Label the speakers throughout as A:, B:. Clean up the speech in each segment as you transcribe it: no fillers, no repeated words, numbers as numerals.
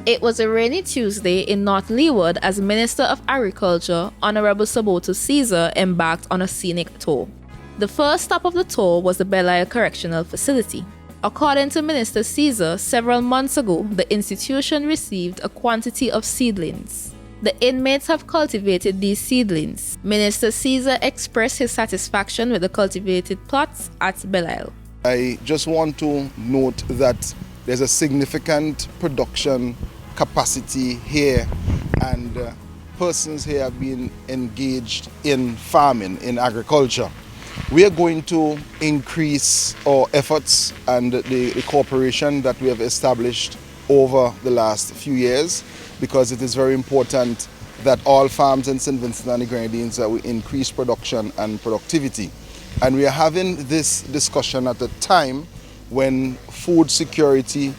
A: It was a rainy Tuesday in North Leeward as Minister of Agriculture Honorable Saboto Caesar embarked on a scenic tour. The first stop of the tour was the Belle Isles Correctional Facility. According to Minister Caesar, several months ago, the institution received a quantity of seedlings. The inmates have cultivated these seedlings. Minister Caesar expressed his satisfaction with the cultivated plots at Belle Isles.
B: I just want to note that there's a significant production capacity here, and persons here have been engaged in farming, in agriculture. We are going to increase our efforts and the cooperation that we have established over the last few years, because it is very important that all farms in St. Vincent and the Grenadines that we increase production and productivity. And we are having this discussion at a time when food security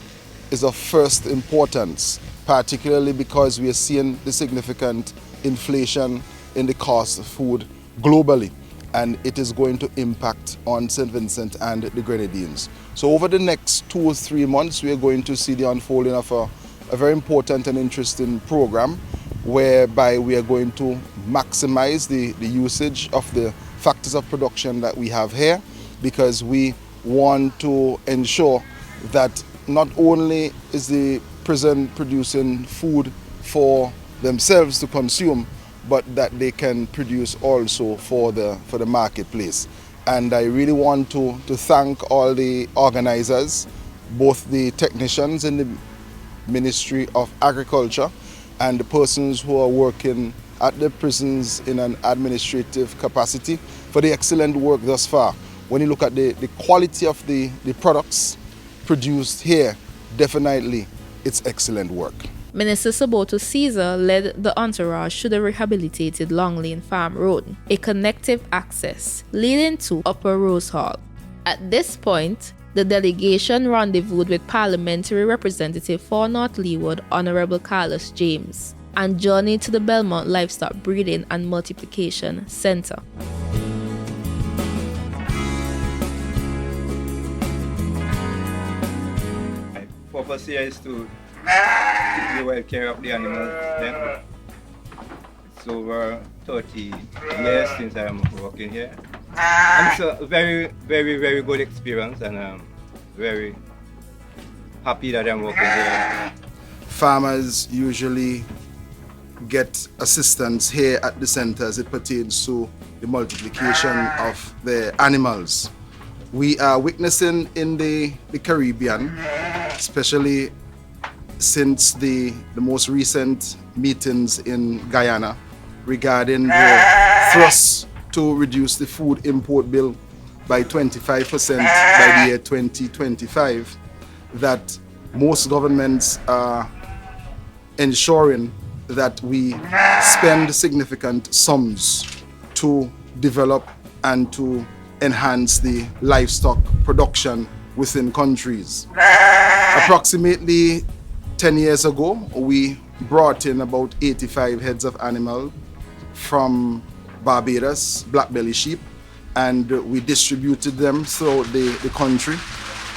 B: is of first importance, particularly because we are seeing the significant inflation in the cost of food globally, and it is going to impact on St. Vincent and the Grenadines. So over the next 2 or 3 months, we are going to see the unfolding of a very important and interesting program whereby we are going to maximize the usage of the factors of production that we have here, because we want to ensure that not only is the prison producing food for themselves to consume, but that they can produce also for the marketplace. And I really want to thank all the organizers, both the technicians in the Ministry of Agriculture and the persons who are working at the prisons in an administrative capacity, for the excellent work thus far. When you look at the quality of the products produced here, definitely it's excellent work.
A: Minister Saboto Caesar led the entourage to the rehabilitated Long Lane Farm Road, a connective access leading to Upper Rose Hall. At this point, the delegation rendezvoused with Parliamentary Representative for North Leeward Honorable Carlos James and journeyed to the Belmont Livestock Breeding and Multiplication Center.
C: My purpose here is to take the well care of the animals. Then it's over 30 years since I'm working here. And it's a very, very, very good experience, and I'm very happy that I'm working here.
B: Farmers usually get assistance here at the center as it pertains to the multiplication of their animals. We are witnessing in the Caribbean, especially since the most recent meetings in Guyana regarding the thrust to reduce the food import bill by 25% by the year 2025, that most governments are ensuring that we spend significant sums to develop and to enhance the livestock production within countries. Approximately 10 years ago, we brought in about 85 heads of animal from Barbados, black belly sheep, and we distributed them throughout the country.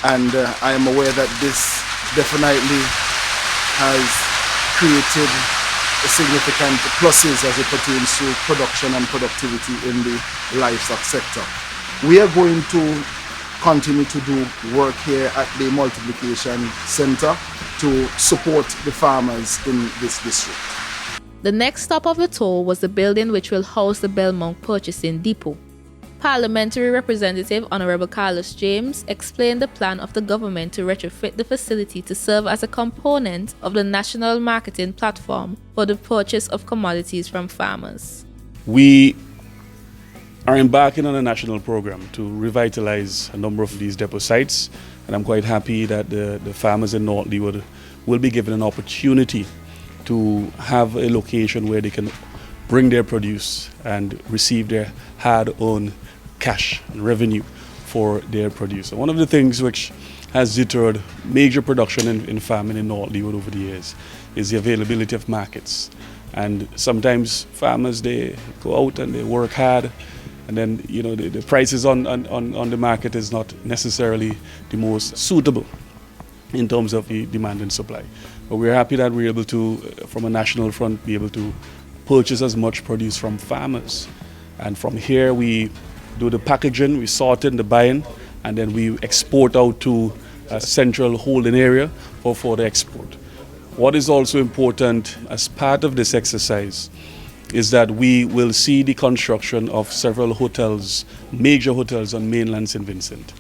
B: And I am aware that this definitely has created significant pluses as it pertains to production and productivity in the livestock sector. We are going to continue to do work here at the Multiplication Center to support the farmers in this district.
A: The next stop of the tour was the building which will house the Belmont Purchasing Depot. Parliamentary Representative Honorable Carlos James explained the plan of the government to retrofit the facility to serve as a component of the national marketing platform for the purchase of commodities from farmers.
D: We are embarking on a national program to revitalize a number of these depot sites, and I'm quite happy that the farmers in North Leeward will be given an opportunity to have a location where they can bring their produce and receive their hard-earned cash and revenue for their produce. And one of the things which has deterred major production in farming in North Leeward over the years is the availability of markets. And sometimes farmers, they go out and they work hard, and then the prices on the market is not necessarily the most suitable. in terms of the demand and supply. But we're happy that we're able to, from a national front, be able to purchase as much produce from farmers. And from here we do the packaging, we sort in the buying, and then we export out to a central holding area for the export. What is also important as part of this exercise is that we will see the construction of several hotels, major hotels on mainland St. Vincent.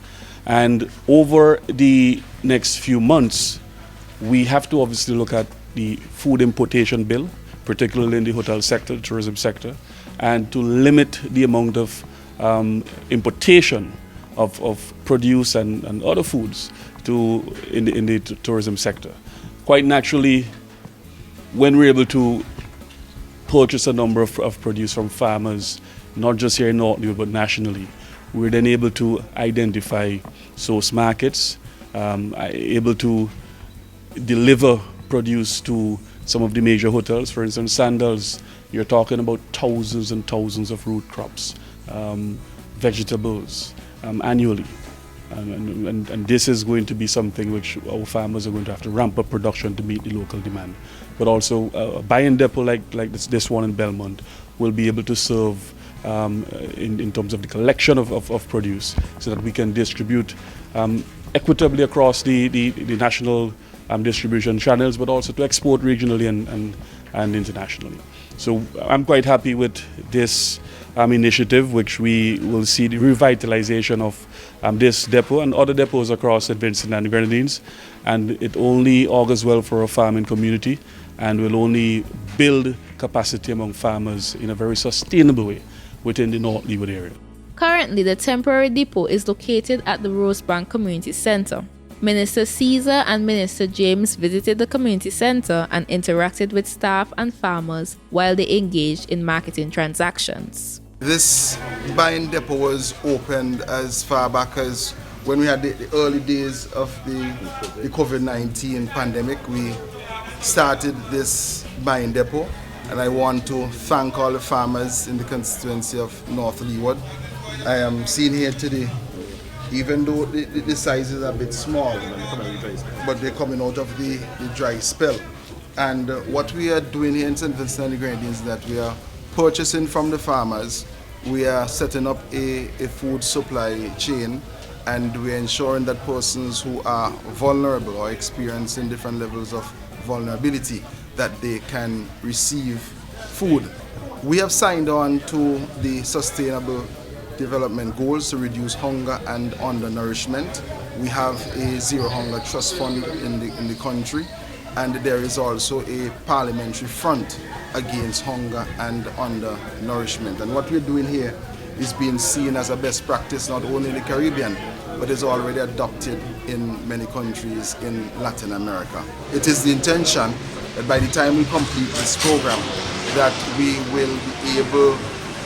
D: And over the next few months, we have to obviously look at the food importation bill, particularly in the hotel sector, the tourism sector, and to limit the amount of importation of produce and other foods in the tourism sector. Quite naturally, when we're able to purchase a number of produce from farmers, not just here in North Leeward, but nationally, we're then able to identify source markets, able to deliver produce to some of the major hotels. For instance, Sandals, you're talking about thousands and thousands of root crops, vegetables annually. And this is going to be something which our farmers are going to have to ramp up production to meet the local demand. But also a buying depot like this one in Belmont will be able to serve in terms of the collection of produce so that we can distribute equitably across the national distribution channels, but also to export regionally and internationally. So I'm quite happy with this initiative, which we will see the revitalization of this depot and other depots across St. Vincent and the Grenadines. And it only augurs well for our farming community and will only build capacity among farmers in a very sustainable way within the North Leeward area.
A: Currently, the temporary depot is located at the Rose Bank Community Center. Minister Caesar and Minister James visited the community center and interacted with staff and farmers while they engaged in marketing transactions.
B: This buying depot was opened as far back as when we had the early days of the COVID-19 pandemic. We started this buying depot, and I want to thank all the farmers in the constituency of North Leeward. I am seen here today, even though the size is a bit small, but they're coming out of the dry spell. And what we are doing here in St. Vincent and the Grenadines is that we are purchasing from the farmers, we are setting up a food supply chain, and we're ensuring that persons who are vulnerable or experiencing different levels of vulnerability, that they can receive food. We have signed on to the Sustainable Development Goals to reduce hunger and undernourishment. We have a Zero Hunger Trust Fund in the country, and there is also a parliamentary front against hunger and undernourishment. And what we're doing here is being seen as a best practice not only in the Caribbean, but is already adopted in many countries in Latin America. It is the intention that by the time we complete this program, that we will be able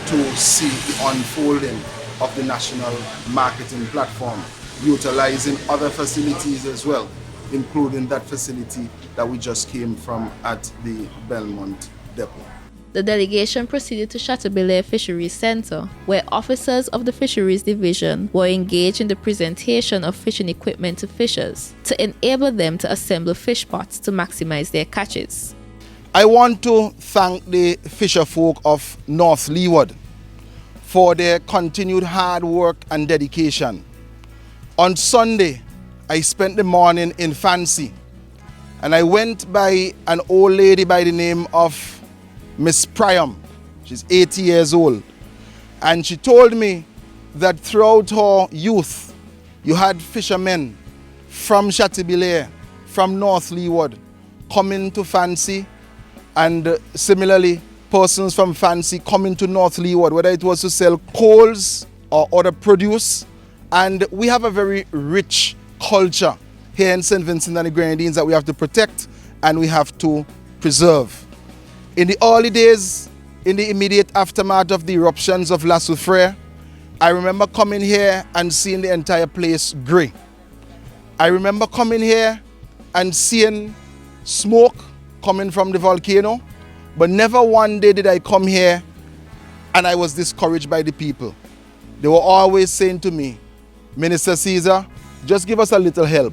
B: to see the unfolding of the national marketing platform, utilizing other facilities as well, including that facility that we just came from at the Belmont depot.
A: The delegation proceeded to Chateaubelair Fisheries Center, where officers of the Fisheries Division were engaged in the presentation of fishing equipment to fishers to enable them to assemble fish pots to maximize their catches.
B: I want to thank the fisher folk of North Leeward for their continued hard work and dedication. On Sunday, I spent the morning in Fancy, and I went by an old lady by the name of Miss Priam. She's 80 years old, and she told me that throughout her youth, you had fishermen from Chateaubelair, from North Leeward, coming to Fancy, and similarly, persons from Fancy coming to North Leeward, whether it was to sell coals or other produce. And we have a very rich culture here in St. Vincent and the Grenadines that we have to protect and we have to preserve. In the early days, in the immediate aftermath of the eruptions of La Soufrière, I remember coming here and seeing the entire place grey. I remember coming here and seeing smoke coming from the volcano, but never one day did I come here and I was discouraged by the people. They were always saying to me, Minister Caesar, just give us a little help.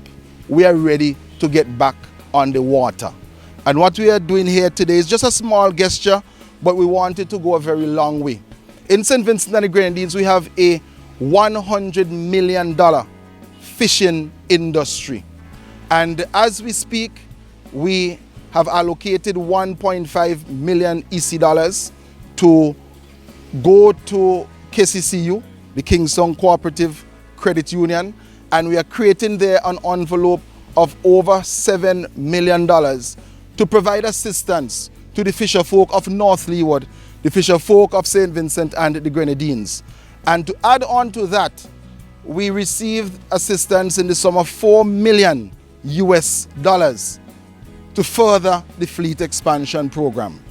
B: we are ready to get back on the water. And what we are doing here today is just a small gesture, but we want it to go a very long way. In St. Vincent and the Grenadines, we have a $100 million fishing industry. And as we speak, we have allocated 1.5 million EC dollars to go to KCCU, the Kingston Cooperative Credit Union, and we are creating there an envelope of over $7 million to provide assistance to the fisher folk of North Leeward, the fisher folk of St. Vincent and the Grenadines. And to add on to that, we received assistance in the sum of $4 million US to further the fleet expansion program.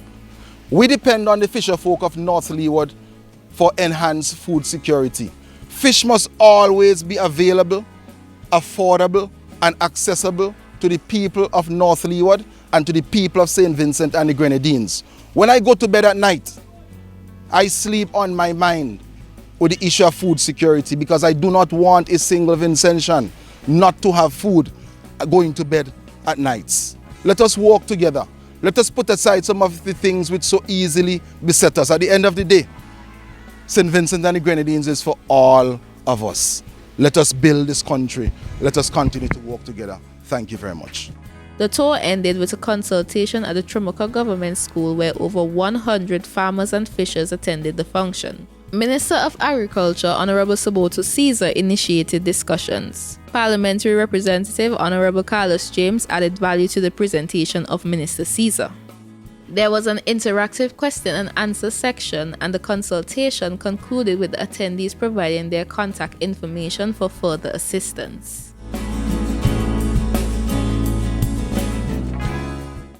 B: We depend on the fisher folk of North Leeward for enhanced food security. Fish must always be available, affordable, and accessible to the people of North Leeward and to the people of St. Vincent and the Grenadines. When I go to bed at night, I sleep on my mind with the issue of food security, because I do not want a single Vincentian not to have food going to bed at nights. Let us work together. Let us put aside some of the things which so easily beset us. At the end of the day, St. Vincent and the Grenadines is for all of us. Let us build this country. Let us continue to work together. Thank you very much.
A: The tour ended with a consultation at the Tramuka Government School where over 100 farmers and fishers attended the function. Minister of Agriculture Hon Saboto Caesar initiated discussions. Parliamentary Representative Hon Carlos James added value to the presentation of Minister Caesar. There was an interactive question and answer section, and the consultation concluded with the attendees providing their contact information for further assistance.